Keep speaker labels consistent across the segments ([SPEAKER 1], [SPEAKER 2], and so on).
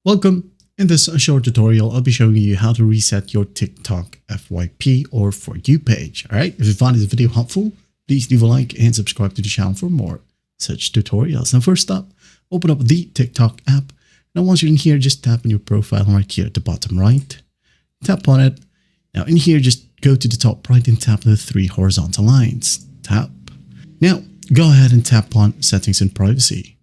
[SPEAKER 1] Welcome. In this short tutorial, I'll be showing you how to reset your TikTok FYP or For You page. All right. If you find this video helpful, please leave a like and subscribe to the channel for more such tutorials. Now, first up, open up the TikTok app. Now, once you're in here, just tap on your profile right here at the bottom right. Tap on it. Now, in here, just go to the top right and tap the three horizontal lines. Tap. Now, go ahead and tap on Settings and Privacy.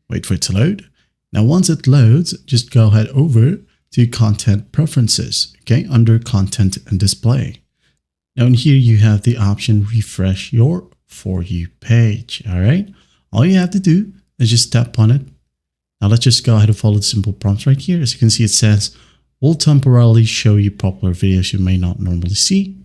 [SPEAKER 1] Wait for it to load. Now, once it loads, just go ahead over to Content Preferences, okay, under Content and Display. Now, in here, you have the option Refresh Your For You page, all right? All you have to do is just tap on it. Now, let's just go ahead and follow the simple prompts right here. As you can see, it says, will temporarily show you popular videos you may not normally see.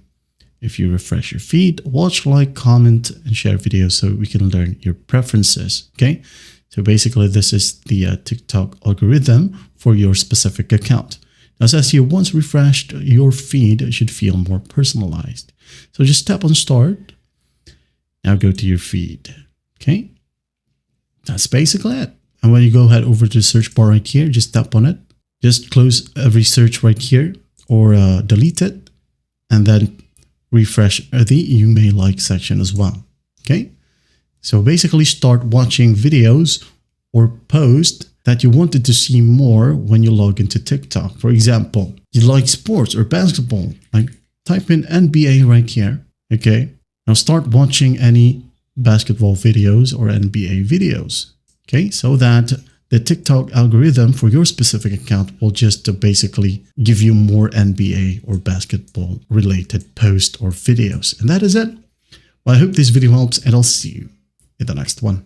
[SPEAKER 1] If you refresh your feed, watch, like, comment, and share videos so we can learn your preferences, okay? So basically, this is the TikTok algorithm for your specific account. Now, it says here, once refreshed, your feed should feel more personalized. So just tap on Start. Now go to your feed, okay? That's basically it. And when you go ahead over to the search bar right here, just tap on it. Just close every search right here or delete it. And then refresh the You May Like section as well, okay? So basically start watching videos or posts that you wanted to see more when you log into TikTok. For example, you like sports or basketball, like type in NBA right here, okay? Now start watching any basketball videos or NBA videos, okay? So that the TikTok algorithm for your specific account will just basically give you more NBA or basketball related posts or videos. And that is it. Well, I hope this video helps and I'll see you in the next one.